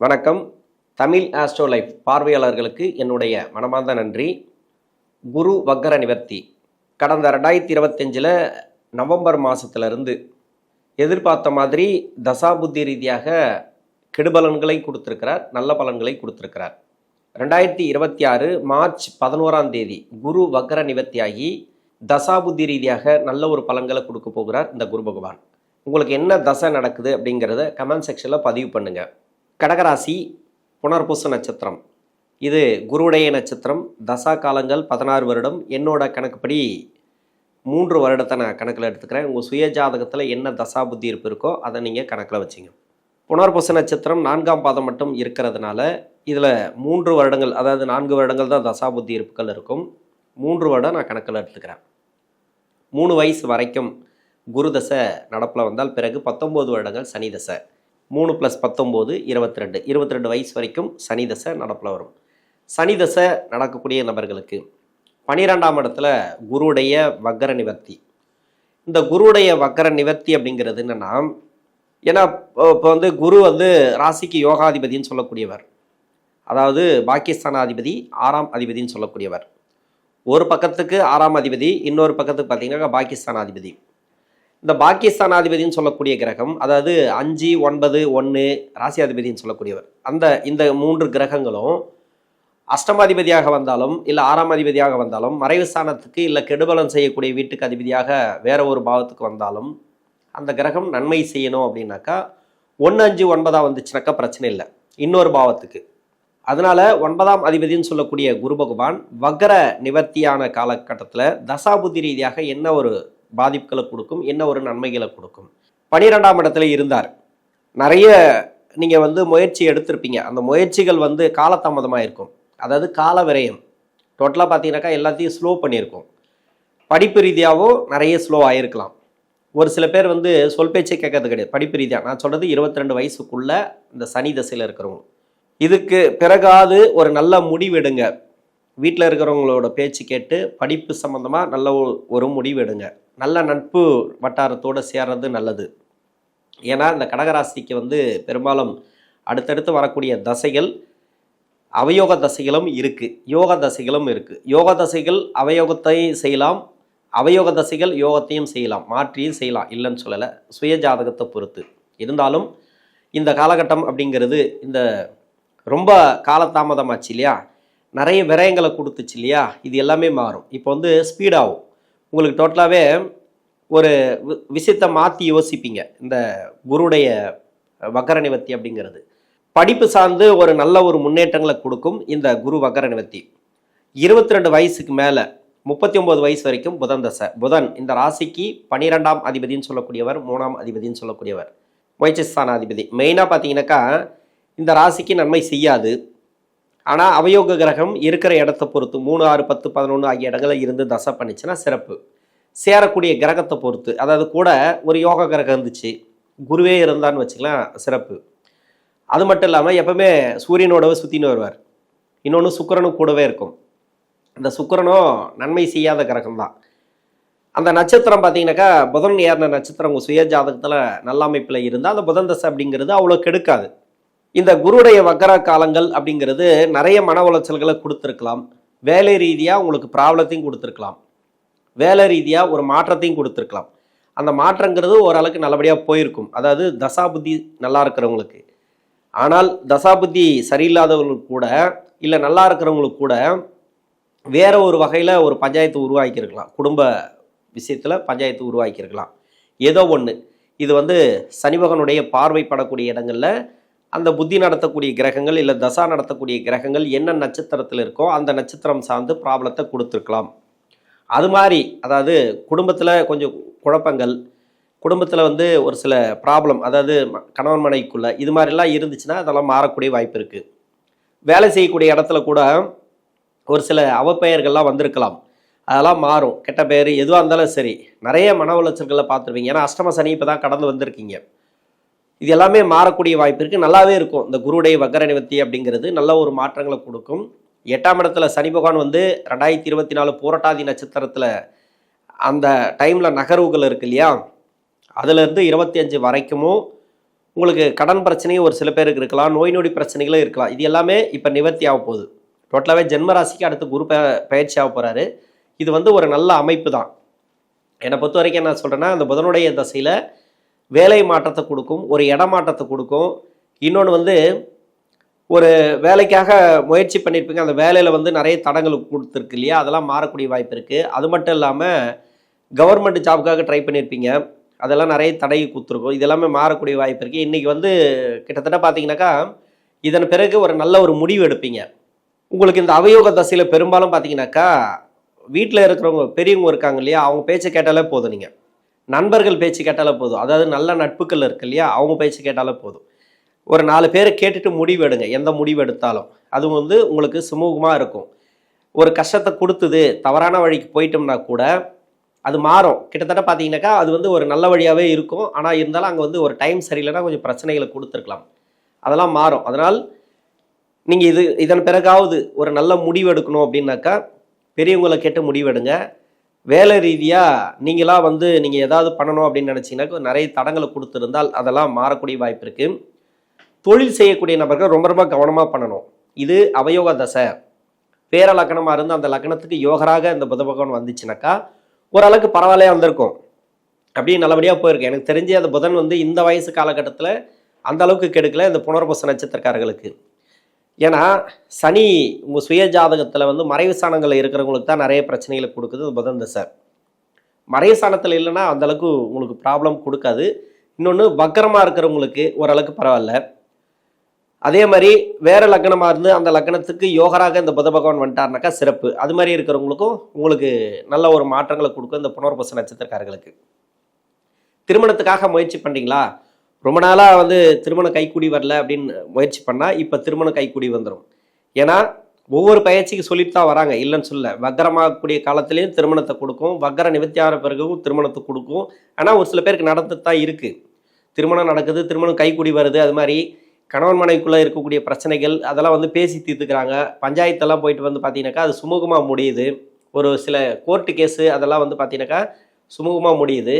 வணக்கம். Tamil astro life பார்வையாளர்களுக்கு என்னுடைய மனமார்ந்த நன்றி. குரு வக்கர நிவர்த்தி கடந்த 2025 நவம்பர் மாதத்துலேருந்து எதிர்பார்த்த மாதிரி தசாபுத்தி ரீதியாக கெடுபலன்களை கொடுத்துருக்கிறார், நல்ல பலன்களை கொடுத்துருக்கிறார். 2026 மார்ச் 11ஆம் தேதி குரு வக்கர நிவர்த்தியாகி தசாபுத்தி ரீதியாக நல்ல ஒரு பலன்களை கொடுக்க போகிறார் இந்த குரு பகவான். உங்களுக்கு என்ன தசை நடக்குது அப்படிங்கிறத கமெண்ட் செக்ஷனில் பதிவு பண்ணுங்கள். கடகராசி, புனர்பூச நட்சத்திரம். இது குருடைய நட்சத்திரம். தசா காலங்கள் 16 வருடம். என்னோட கணக்குப்படி 3 வருடத்தை நான் கணக்கில் எடுத்துக்கிறேன். உங்கள் சுய ஜாதகத்தில் என்ன தசா புத்தி இருப்பு இருக்கோ அதை நீங்கள் கணக்கில் வச்சிங்க. புனர்பூச நட்சத்திரம் 4ஆம் பாதம் மட்டும் இருக்கிறதுனால இதில் 3 வருடங்கள், அதாவது 4 வருடங்கள் தான் தசா புத்தி இருப்புகள் இருக்கும். 3 வருடம் நான் கணக்கில் எடுத்துக்கிறேன். 3 வயசு வரைக்கும் குரு தசை நடப்பில் வந்தால் பிறகு 19 வருடங்கள் சனி தசை. 3 + 19 22. 22 வயசு வரைக்கும் சனி தசை நடப்பில் வரும். சனி தசை நடக்கக்கூடிய நபர்களுக்கு 12ஆம் இடத்துல குருவுடைய வக்கர நிவர்த்தி. இந்த குருவுடைய வக்கர நிவர்த்தி அப்படிங்கிறது என்னென்னா, ஏன்னா இப்போ குரு ராசிக்கு யோகாதிபதினு சொல்லக்கூடியவர், அதாவது பாக்கியஸ்தானாதிபதி 6ஆம் அதிபதினு சொல்லக்கூடியவர். ஒரு பக்கத்துக்கு 6ஆம் அதிபதி, இன்னொரு பக்கத்துக்கு பார்த்தீங்கன்னா பாக்கியஸ்தானாதிபதி. இந்த பாக்கியஸ்தானாதிபதினு சொல்லக்கூடிய கிரகம், அதாவது 5, 9, 1 ராசியாதிபதினு சொல்லக்கூடியவர். இந்த 3 கிரகங்களும் அஷ்டமாதிபதியாக வந்தாலும் இல்லை 6ஆம் அதிபதியாக வந்தாலும், மறைவு ஸ்தானத்துக்கு இல்லை கெடுபலம் செய்யக்கூடிய வீட்டுக்கு அதிபதியாக வேற ஒரு பாவத்துக்கு வந்தாலும், அந்த கிரகம் நன்மை செய்யணும் அப்படின்னாக்கா 1, 5, 9 வந்துச்சுனாக்கா பிரச்சனை இல்லை, இன்னொரு பாவத்துக்கு. அதனால 9ஆம் அதிபதினு சொல்லக்கூடிய குரு பகவான் வக்கர நிவர்த்தியான காலகட்டத்தில் தசாபுத்தி ரீதியாக என்ன ஒரு பாதிப்புகளை கொடுக்கும், என்ன ஒரு நன்மைகளை கொடுக்கும். 12ஆம் இடத்துல இருந்தார். நிறைய நீங்கள் முயற்சி எடுத்திருப்பீங்க. அந்த முயற்சிகள் காலதாமதமாக இருக்கும், அதாவது கால விரயம். டோட்டலாக பார்த்தீங்கன்னாக்கா எல்லாத்தையும் ஸ்லோ பண்ணியிருக்கும். படிப்பு ரீதியாகவும் நிறைய ஸ்லோ ஆகிருக்கலாம். ஒரு சில பேர் சொல் பேச்சை கேட்கறது கிடையாது. படிப்பு ரீதியாக நான் சொல்கிறது 22 வயசுக்குள்ளே இந்த சனி தசையில் இருக்கிறவங்க. இதுக்கு பிறகாவது ஒரு நல்ல முடிவெடுங்க. வீட்டில் இருக்கிறவங்களோட பேச்சு கேட்டு படிப்பு சம்மந்தமாக நல்ல ஒரு முடிவு எடுங்க. நல்ல நட்பு வட்டாரத்தோடு சேர்றது நல்லது. ஏன்னா இந்த கடகராசிக்கு பெரும்பாலும் அடுத்தடுத்து வரக்கூடிய தசைகள் அவயோக தசைகளும் இருக்குது, யோக தசைகளும் இருக்குது. யோக தசைகள் அவயோகத்தை செய்யலாம், அவயோக தசைகள் யோகத்தையும் செய்யலாம், மாற்றியும் செய்யலாம், இல்லைன்னு சொல்லலை, சுய ஜாதகத்தை பொறுத்து. இருந்தாலும் இந்த காலகட்டம் அப்படிங்கிறது இந்த ரொம்ப காலதாமதமாச்சு இல்லையா, நிறைய விரயங்களை கொடுத்துச்சு இல்லையா, இது எல்லாமே மாறும். இப்போ ஸ்பீடாகும். உங்களுக்கு டோட்டலாகவே ஒரு விஷயத்தை மாற்றி யோசிப்பீங்க. இந்த குருடைய வக்கர நிவர்த்தி அப்படிங்கிறது படிப்பு சார்ந்து ஒரு நல்ல ஒரு முன்னேற்றங்களை கொடுக்கும். இந்த குரு வக்கர நிவர்த்தி 22 வயசுக்கு மேலே 39 வயசு வரைக்கும் புதன் தசை. புதன் இந்த ராசிக்கு 12ஆம் அதிபதினு சொல்லக்கூடியவர், 3ஆம் அதிபதினு சொல்லக்கூடியவர், முயற்சிஸ்தானாதிபதி. மெயினாக பார்த்தீங்கன்னாக்கா இந்த ராசிக்கு நன்மை செய்யாது. ஆனால் அவயோக கிரகம் இருக்கிற இடத்த பொறுத்து 3, 6, 10, 11 ஆகிய இடங்களில் இருந்து தசை பண்ணிச்சுன்னா சிறப்பு. சேரக்கூடிய கிரகத்தை பொறுத்து, அதாவது கூட ஒரு யோக கிரகம் இருந்துச்சு, குருவே இருந்தான்னு வச்சுக்கலாம், சிறப்பு. அது மட்டும் இல்லாமல் எப்பவுமே சூரியனோடவே சுற்றின்னு வருவார். இன்னொன்று சுக்கிரனும் கூடவே இருக்கும். அந்த சுக்கிரனும் நன்மை செய்யாத கிரகம் தான். அந்த நட்சத்திரம் பார்த்தீங்கன்னாக்கா புதன் ஏறின நட்சத்திரம் உங்கள் சுய ஜாதகத்தில் நல்ல அமைப்பில் இருந்தால் அந்த புதன் தசை அப்படிங்கிறது அவ்வளோ கெடுக்காது. இந்த குருடைய வக்கர காலங்கள் அப்படிங்கிறது நிறைய மன உளைச்சல்களை கொடுத்துருக்கலாம். வேலை ரீதியாக உங்களுக்கு ப்ராப்ளத்தையும் கொடுத்துருக்கலாம், வேலை ரீதியாக ஒரு மாற்றத்தையும் கொடுத்துருக்கலாம். அந்த மாற்றங்கிறது ஓரளவுக்கு நல்லபடியாக போயிருக்கும், அதாவது தசாபுத்தி நல்லா இருக்கிறவங்களுக்கு. ஆனால் தசாபுத்தி சரியில்லாதவங்களுக்கு கூட, இல்லை நல்லா இருக்கிறவங்களுக்கு கூட வேற ஒரு வகையில் ஒரு பஞ்சாயத்து உருவாக்கியிருக்கலாம், குடும்ப விஷயத்தில் பஞ்சாயத்து உருவாக்கியிருக்கலாம், ஏதோ ஒன்று. இது சனிபகனுடைய பார்வைப்படக்கூடிய இடங்களில் அந்த புத்தி நடத்தக்கூடிய கிரகங்கள் இல்லை தசா நடத்தக்கூடிய கிரகங்கள் என்ன நட்சத்திரத்தில் இருக்கோ அந்த நட்சத்திரம் சார்ந்து ப்ராப்ளத்தை கொடுத்துருக்கலாம். அது மாதிரி, அதாவது குடும்பத்தில் கொஞ்சம் குழப்பங்கள், குடும்பத்தில் ஒரு சில ப்ராப்ளம், அதாவது கணவன் மனைவிக்குள்ளே இது மாதிரிலாம் இருந்துச்சுன்னா அதெல்லாம் மாறக்கூடிய வாய்ப்பு இருக்குது. வேலை செய்யக்கூடிய இடத்துல கூட ஒரு சில அவப்பெயர்கள்லாம் வந்திருக்கலாம், அதெல்லாம் மாறும். கெட்ட பெயர் எதுவாக இருந்தாலும் சரி, நிறைய மன உளைச்சல்களை பார்த்துருவீங்க. ஏன்னா அஷ்டம சனி இப்போ தான் கடந்து வந்திருக்கீங்க. இது எல்லாமே மாறக்கூடிய வாய்ப்பு இருக்குது. நல்லாவே இருக்கும். இந்த குருடைய வக்கர நிவர்த்தி அப்படிங்கிறது நல்ல ஒரு மாற்றங்களை கொடுக்கும். 8ஆம் இடத்துல சனி பகவான் 2024 பூரட்டாதி நட்சத்திரத்தில் அந்த டைமில் நகர்வுகள் இருக்கு இல்லையா, அதுலேருந்து 25 வரைக்குமோ உங்களுக்கு கடன் பிரச்சனையும் ஒரு சில பேருக்கு இருக்கலாம், நோய் நொடி பிரச்சனைகளும் இருக்கலாம். இது எல்லாமே இப்போ நிவர்த்தி ஆக போகுது. டோட்டலாகவே ஜென்ம ராசிக்கு அடுத்து குரு பயிற்சி ஆக போகிறாரு. இது வந்து ஒரு நல்ல அமைப்பு தான். என்னை பொறுத்த வரைக்கும் என்ன சொல்கிறேன்னா, அந்த புதனுடைய தசையில் வேலை மாற்றத்தை கொடுக்கும், ஒரு இடமாற்றத்தை கொடுக்கும். இன்னொன்று வந்து ஒரு வேலைக்காக முயற்சி பண்ணியிருப்பீங்க, அந்த வேலையில் வந்து நிறைய தடங்கள் கொடுத்துருக்கு இல்லையா, அதெல்லாம் மாறக்கூடிய வாய்ப்பு இருக்குது. அது மட்டும் இல்லாமல் கவர்மெண்ட் ஜாபுக்காக ட்ரை பண்ணியிருப்பீங்க, அதெல்லாம் நிறைய தடை கொடுத்துருக்கும். இதெல்லாமே மாறக்கூடிய வாய்ப்பு இருக்குது. இன்றைக்கி வந்து கிட்டத்தட்ட பார்த்தீங்கன்னாக்கா இதன் பிறகு ஒரு நல்ல ஒரு முடிவு எடுப்பீங்க. உங்களுக்கு இந்த அவயோக தசையில் பெரும்பாலும் பார்த்தீங்கன்னாக்கா வீட்டில் இருக்கிறவங்க பெரியவங்க இருக்காங்க இல்லையா, அவங்க பேச்சை கேட்டாலே போதும். நீங்கள் நண்பர்கள் பேச்சு கேட்டாலே போதும், அதாவது நல்ல நட்புகள் இருக்கு இல்லையா, அவங்க பேச்சு கேட்டாலே போதும். ஒரு 4 பேரை கேட்டுட்டு முடிவு எடுங்க. எந்த முடிவு எடுத்தாலும் அது வந்து உங்களுக்கு சுமூகமாக இருக்கும். ஒரு கஷ்டத்தை கொடுத்தது தவறான வழிக்கு போயிட்டோம்னா கூட அது மாறும். கிட்டத்தட்ட பார்த்தீங்கன்னாக்கா அது வந்து ஒரு நல்ல வழியாகவே இருக்கும். ஆனால் இருந்தாலும் அங்கே வந்து ஒரு டைம் சரியில்லைன்னா கொஞ்சம் பிரச்சனைகளை கொடுத்துருக்கலாம். அதெல்லாம் மாறும். அதனால் நீங்கள் இதன் பிறகாவது ஒரு நல்ல முடிவு எடுக்கணும் அப்படின்னாக்கா பெரியவங்களை கேட்டு முடிவெடுங்க. வேலை ரீதியாக நீங்களாக வந்து நீங்கள் ஏதாவது பண்ணணும் அப்படின்னு நினச்சிங்கன்னாக்கா நிறைய தடங்களை கொடுத்துருந்தால் அதெல்லாம் மாறக்கூடிய வாய்ப்பு இருக்குது. தொழில் செய்யக்கூடிய நபர்கள் ரொம்ப ரொம்ப கவனமாக பண்ணணும். இது அவயோக தசை. பேர லக்கணமாக இருந்து அந்த லக்கணத்துக்கு யோகராக இந்த புத பகவான் வந்துச்சுனாக்கா ஓரளவுக்கு பரவாயில்லையா வந்திருக்கும், அப்படியே நல்லபடியாக போயிருக்கு. எனக்கு தெரிஞ்சு அந்த புதன் வந்து இந்த வயசு காலகட்டத்தில் அந்த அளவுக்கு கெடுக்கல இந்த புனர்பூச நட்சத்திரக்காரர்களுக்கு. ஏன்னா சனி உங்கள் சுய ஜாதகத்தில் வந்து மறைவு ஸ்தானங்களில் இருக்கிறவங்களுக்கு தான் நிறைய பிரச்சனைகளை கொடுக்குது இந்த புதன் தசை. மறைவு ஸ்தானத்தில் இல்லைன்னா அந்தளவுக்கு உங்களுக்கு ப்ராப்ளம் கொடுக்காது. இன்னொன்று வக்கரமாக இருக்கிறவங்களுக்கு ஓரளவுக்கு பரவாயில்ல. அதே மாதிரி வேற லக்னமாக இருந்து அந்த லக்னத்துக்கு யோகராக இந்த புத பகவான் வந்துட்டார்னாக்கா சிறப்பு. அது மாதிரி இருக்கிறவங்களுக்கும் உங்களுக்கு நல்ல ஒரு மாற்றங்களை கொடுக்கும் இந்த புனர்பூச நட்சத்திரக்காரர்களுக்கு. திருமணத்துக்காக முயற்சி பண்ணுறீங்களா, ரொம்ப நாளாக வந்து திருமணம் கைக்கூடி வரல அப்படின்னு முயற்சி பண்ணால் இப்போ திருமணம் கைக்கூடி வந்துடும். ஏன்னா ஒவ்வொரு பயிற்சிக்கு சொல்லிட்டு தான் வராங்க, இல்லைன்னு சொல்ல. வக்கரமாகக்கூடிய காலத்திலையும் திருமணத்தை கொடுக்கும், வக்கர நிவர்த்தி ஆகிற பிறகும் திருமணத்தை கொடுக்கும். ஆனால் ஒரு சில பேருக்கு நடந்துட்டு தான் இருக்குது. திருமணம் நடக்குது, திருமணம் கைக்கூடி வருது. அது மாதிரி கணவன் மனைவிக்குள்ளே இருக்கக்கூடிய பிரச்சனைகள் அதெல்லாம் வந்து பேசி தீர்த்துக்கிறாங்க. பஞ்சாயத்தெல்லாம் போயிட்டு வந்து பார்த்தீங்கன்னாக்கா அது சுமூகமாக முடியுது. ஒரு சில கோர்ட்டு கேஸு அதெல்லாம் வந்து பார்த்தீங்கன்னாக்கா சுமூகமாக முடியுது.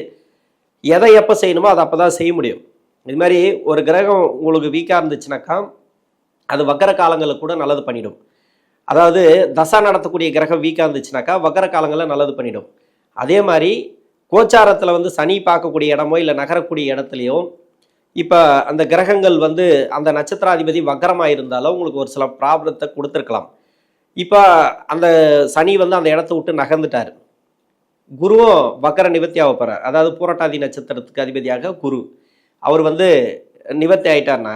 எதை எப்போ செய்யணுமோ அதை அப்போ தான் செய்ய முடியும். இது மாதிரி ஒரு கிரகம் உங்களுக்கு வீக்காக இருந்துச்சுனாக்கா அது வக்கர காலங்களில் கூட நல்லது பண்ணிடும். அதாவது தசா நடத்தக்கூடிய கிரகம் வீக்காக இருந்துச்சுனாக்கா வக்கர காலங்களில் நல்லது பண்ணிடும். அதே மாதிரி கோச்சாரத்தில் வந்து சனி பார்க்கக்கூடிய இடமோ இல்லை நகரக்கூடிய இடத்துலையோ இப்போ அந்த கிரகங்கள் வந்து அந்த நட்சத்திராதிபதி வக்கரமாக இருந்தாலும் உங்களுக்கு ஒரு சில ப்ராப்ளத்தை கொடுத்துருக்கலாம். இப்போ அந்த சனி வந்து அந்த இடத்த விட்டு நகர்ந்துட்டார். குருவும் வக்கர நிவர்த்தியாக போகிறார். அதாவது பூரட்டாதி நட்சத்திரத்துக்கு அதிபதியாக குரு அவர் வந்து நிவர்த்தி ஆகிட்டார்னா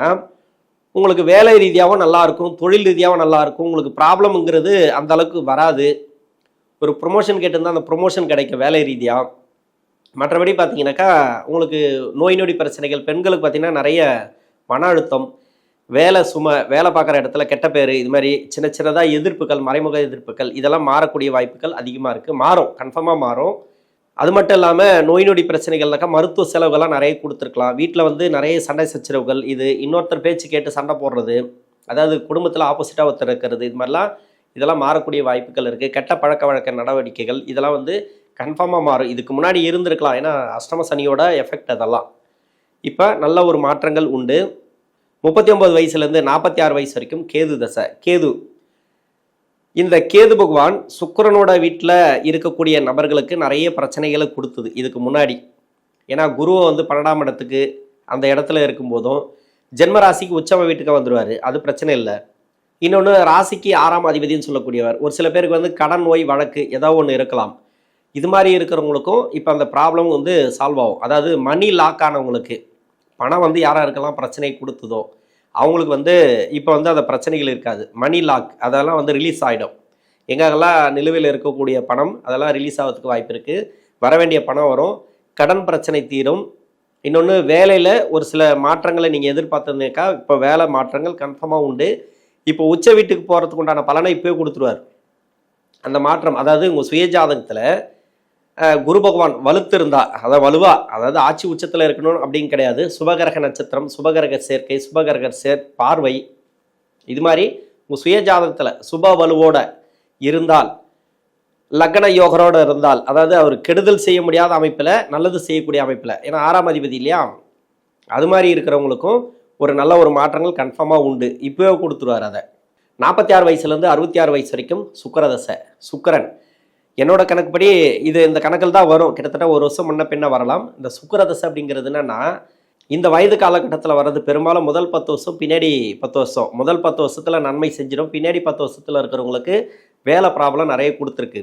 உங்களுக்கு வேலை ரீதியாகவும் நல்லாயிருக்கும், தொழில் ரீதியாகவும் நல்லாயிருக்கும். உங்களுக்கு ப்ராப்ளம்ங்கிறது அந்த அளவுக்கு வராது. ஒரு ப்ரொமோஷன் கேட்டிருந்தால் அந்த ப்ரொமோஷன் கிடைக்கும் வேலை ரீதியாக. மற்றபடி பார்த்தீங்கன்னாக்கா உங்களுக்கு நோய் நொடி பிரச்சனைகள், பெண்களுக்கு பார்த்தீங்கன்னா நிறைய மன அழுத்தம், வேலை சுமை, வேலை பார்க்குற இடத்துல கெட்ட பேர், இது மாதிரி சின்ன சின்னதாக எதிர்ப்புகள், மறைமுக எதிர்ப்புகள் இதெல்லாம் மாறக்கூடிய வாய்ப்புகள் அதிகமாக இருக்குது. மாறும், கன்ஃபார்மாக மாறும். அது மட்டும் இல்லாமல் நோய் நொடி பிரச்சனைகள்னாக்கா மருத்துவ செலவுகள்லாம் நிறைய கொடுத்துருக்கலாம். வீட்டில் வந்து நிறைய சண்டை சச்சரவுகள், இது இன்னொருத்தர் பேச்சு கேட்டு சண்டை போடுறது, அதாவது குடும்பத்தில் ஆப்போசிட்டாக ஒருத்தர் இருக்கிறது, இது மாதிரிலாம் இதெல்லாம் மாறக்கூடிய வாய்ப்புகள் இருக்குது. கெட்ட பழக்க வழக்க நடவடிக்கைகள் இதெல்லாம் வந்து கன்ஃபார்மாக மாறும். இதுக்கு முன்னாடி இருந்திருக்கலாம், ஏன்னா அஷ்டம சனியோட எஃபெக்ட் அதெல்லாம். இப்போ நல்ல ஒரு மாற்றங்கள் உண்டு. 39 வயசுலேருந்து 46 வயசு வரைக்கும் கேது தசை. இந்த கேது பகவான் சுக்கிரனோட வீட்டில் இருக்கக்கூடிய நபர்களுக்கு நிறைய பிரச்சனைகளை கொடுத்தது இதுக்கு முன்னாடி. ஏன்னா குருவை வந்து 12ஆம் இடத்துக்கு அந்த இடத்துல இருக்கும்போதும் ஜென்ம ராசிக்கு உச்சம வீட்டுக்கு வந்துடுவார், அது பிரச்சனை இல்லை. இன்னொன்று ராசிக்கு 6ஆம் அதிபதினு சொல்லக்கூடியவர். ஒரு சில பேருக்கு வந்து கடன், நோய், வழக்கு ஏதோ ஒன்று இருக்கலாம். இது மாதிரி இருக்கிறவங்களுக்கும் இப்போ அந்த ப்ராப்ளம் வந்து சால்வ் ஆகும். அதாவது மணி லாக் ஆனவங்களுக்கு, பணம் வந்து யாராக இருக்கலாம் பிரச்சனை கொடுத்ததோ அவங்களுக்கு வந்து இப்போ வந்து அந்த பிரச்சனைகள் இருக்காது. மணி லாக் அதெல்லாம் வந்து ரிலீஸ் ஆகிடும். எங்கெல்லாம் நிலுவையில் இருக்கக்கூடிய பணம் அதெல்லாம் ரிலீஸ் ஆகிறதுக்கு வாய்ப்பு இருக்குது. வர வேண்டிய பணம் வரும், கடன் பிரச்சனை தீரும். இன்னொன்று வேலையில் ஒரு சில மாற்றங்களை நீங்கள் எதிர்பார்த்ததுனாக்கா இப்போ வேலை மாற்றங்கள் கன்ஃபார்மாக உண்டு. இப்போ உச்ச வீட்டுக்கு போகிறதுக்கு உண்டான பலனை இப்போயே கொடுத்துருவார். அந்த மாற்றம் அதாவது உங்கள் சுய ஜாதகத்தில் குரு பகவான் வலுத்திருந்தா, அதாவது வலுவா, அதாவது ஆட்சி உச்சத்தில் இருக்கணும் அப்படின்னு கிடையாது. சுபகிரக நட்சத்திரம், சுபகிரக சேர்க்கை, சுபகிரக பார்வை, இது மாதிரி உங்கள் சுய ஜாதகத்தில் சுப வலுவோட இருந்தால், லக்ன யோகரோடு இருந்தால், அதாவது அவர் கெடுதல் செய்ய முடியாத அமைப்பில் நல்லது செய்யக்கூடிய அமைப்பில், ஏன்னா 6ஆம் அதிபதி இல்லையா, அது மாதிரி இருக்கிறவங்களுக்கும் ஒரு நல்ல ஒரு மாற்றங்கள் கன்ஃபார்மாக உண்டு. இப்போவே கொடுத்துருவார் அதை. 46 வயசுலேருந்து 66 வயசு வரைக்கும் சுக்கிரதசை. சுக்கிரன் என்னோட கணக்குப்படி இது இந்த கணக்கில் தான் வரும். கிட்டத்தட்ட ஒரு வருஷம் முன்ன பின்ன வரலாம். இந்த சுக்கிரதசை அப்படிங்கிறது என்னன்னா, இந்த வயது காலகட்டத்தில் வர்றது பெரும்பாலும் முதல் 10 வருஷம், பின்னாடி 10 வருஷம். முதல் 10 வருஷத்தில் நன்மை செஞ்சிடும். பின்னாடி 10 வருஷத்தில் இருக்கிறவங்களுக்கு வேலை ப்ராப்ளம் நிறைய கொடுத்துருக்கு.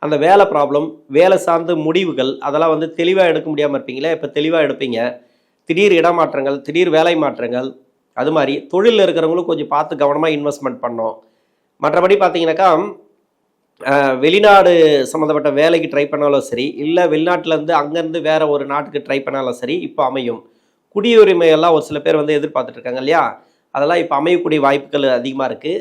அந்த வேலை ப்ராப்ளம், வேலை சார்ந்த முடிவுகள் அதெல்லாம் வந்து தெளிவாக எடுக்க முடியாமல் இருப்பீங்களே, இப்போ தெளிவாக எடுப்பீங்க. திடீர் இடமாற்றங்கள், திடீர் வேலை மாற்றங்கள், அது மாதிரி தொழிலில் இருக்கிறவங்களும் கொஞ்சம் பார்த்து கவனமாக இன்வெஸ்ட்மெண்ட் பண்ணோம். மற்றபடி பார்த்தீங்கன்னாக்கா வெளிநாடு சம்மந்தப்பட்ட வேலைக்கு ட்ரை பண்ணாலும் சரி, இல்லை வெளிநாட்டிலேருந்து அங்கேருந்து வேறு ஒரு நாட்டுக்கு ட்ரை பண்ணாலும் சரி இப்போ அமையும். குடியுரிமையெல்லாம் ஒரு சில பேர் வந்து எதிர்பார்த்துட்டு இருக்காங்க இல்லையா, அதெல்லாம் இப்போ அமையக்கூடிய வாய்ப்புகள் அதிகமாக இருக்குது.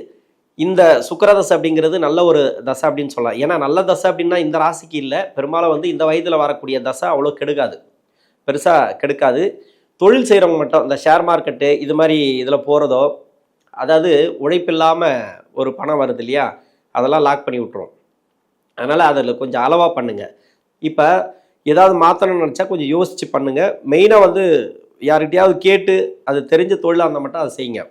இந்த சுக்கிரதசை அப்படிங்கிறது நல்ல ஒரு தசை அப்படின்னு சொல்லலாம். ஏன்னா நல்ல தசை அப்படின்னா இந்த ராசிக்கு இல்லை, பெரும்பாலும் வந்து இந்த வயதில் வரக்கூடிய தசை அவ்வளோ கெடுக்காது, பெருசாக கெடுக்காது. தொழில் செய்கிறவங்க மட்டும் இந்த ஷேர் மார்க்கெட்டு இது மாதிரி இதில் போகிறதோ, அதாவது உழைப்பில்லாமல் ஒரு பணம் வருது இல்லையா, அதெல்லாம் லாக் பண்ணி விட்ருவோம். அதனால் அதில் கொஞ்சம் அளவாக பண்ணுங்கள். இப்போ ஏதாவது மாற்றணும்னு நினச்சா கொஞ்சம் யோசித்து பண்ணுங்கள். மெயினாக வந்து யார்கிட்டையாவது கேட்டு அது தெரிஞ்ச தொழிலாக இருந்தால் மட்டும் அதை செய்யுங்க.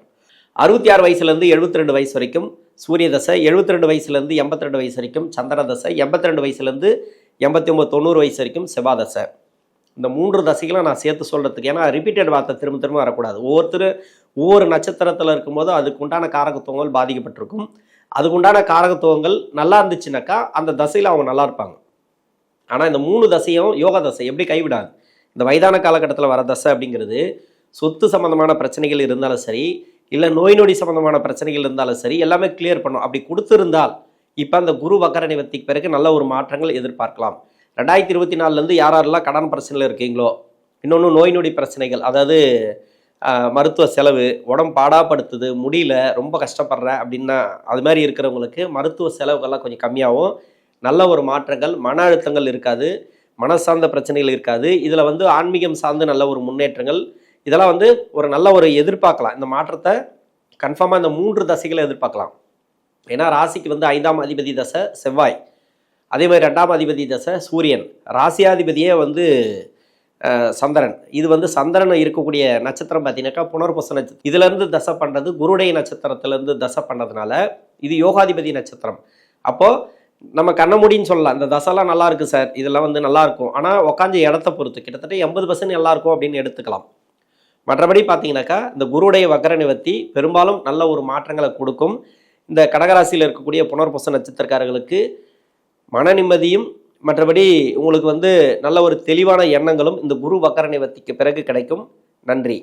66 வயசுலேருந்து 72 வயசு வரைக்கும் சூரிய தசை, 72 வயசுலேருந்து 82 வயசு வரைக்கும் சந்திர தசை, 82 வயசுலேருந்து 89 90 வயசு வரைக்கும் செவ்வாய் தசை. இந்த 3 தசைகளும் நான் சேர்த்து சொல்கிறதுக்கு, ஏன்னா ரிப்பீட்டட் வார்த்தை திரும்ப திரும்ப வரக்கூடாது. ஒவ்வொரு நட்சத்திரத்தில் இருக்கும்போது அதுக்கு உண்டான காரகத்துவங்கள் பாதிக்கப்பட்டிருக்கும். அதுக்குண்டான காரகத்துவங்கள் நல்லா இருந்துச்சுனாக்கா அந்த தசையில் அவங்க நல்லா இருப்பாங்க. ஆனால் இந்த 3 தசையும் யோகா தசை எப்படி கைவிடாது. இந்த வயதான காலகட்டத்தில் வர தசை அப்படிங்கிறது சொத்து சம்மந்தமான பிரச்சனைகள் இருந்தாலும் சரி, இல்லை நோய் நொடி சம்மந்தமான பிரச்சனைகள் இருந்தாலும் சரி, எல்லாமே கிளியர் பண்ணும். அப்படி கொடுத்துருந்தால் இப்போ அந்த குரு வக்கர நிவர்த்திக்கு பிறகு நல்ல ஒரு மாற்றங்கள் எதிர்பார்க்கலாம். 2024 யாரெல்லாம் கடன் பிரச்சனையில் இருக்கீங்களோ, இன்னொன்று நோய் நொடி பிரச்சனைகள், அதாவது மருத்துவ செலவு, உடம்பு பாடாப்படுத்துது, முடியல, ரொம்ப கஷ்டப்படுறேன் அப்படின்னா அது மாதிரி இருக்கிறவங்களுக்கு மருத்துவ செலவுகள்லாம் கொஞ்சம் கம்மியாகும். நல்ல ஒரு மாற்றங்கள், மன அழுத்தங்கள் இருக்காது, மன சார்ந்த பிரச்சனைகள் இருக்காது. இதில் வந்து ஆன்மீகம் சார்ந்து நல்ல ஒரு முன்னேற்றங்கள், இதெல்லாம் வந்து ஒரு நல்ல ஒரு எதிர்பார்க்கலாம். இந்த மாற்றத்தை கன்ஃபார்மாக இந்த 3 தசைகளை எதிர்பார்க்கலாம். ஏன்னா ராசிக்கு வந்து 5ஆம் அதிபதி தசை செவ்வாய், அதே மாதிரி 2ஆம் அதிபதி தசை சூரியன், ராசியாதிபதியே வந்து சந்திரன். இது வந்து சந்திரன் இருக்கக்கூடிய நட்சத்திரம் பார்த்தீங்கன்னாக்கா புனர்பூச நட்சத்திரம். இதுலேருந்து தசை பண்ணுறது குருடைய நட்சத்திரத்துலேருந்து தசை பண்ணதுனால இது யோகாதிபதி நட்சத்திரம். அப்போது நம்ம கண்ண முடின்னு சொல்லலாம், இந்த தசைலாம் நல்லா இருக்குது சார், இதெல்லாம் வந்து நல்லா இருக்கும், ஆனால் உட்காந்து இடத்த பொறுத்து கிட்டத்தட்ட 80% நல்லா இருக்கும் அப்படின்னு எடுத்துக்கலாம். மற்றபடி பார்த்தீங்கன்னாக்கா இந்த குருடைய வக்கர நிவர்த்தி பெரும்பாலும் நல்ல ஒரு மாற்றங்களை கொடுக்கும். இந்த கடகராசியில் இருக்கக்கூடிய புனர்பூச நட்சத்திரக்காரர்களுக்கு மன நிம்மதியும், மற்றபடி உங்களுக்கு வந்து நல்ல ஒரு தெளிவான எண்ணங்களும் இந்த குரு வக்கர நிவர்த்திக்கு பிறகு கிடைக்கும். நன்றி.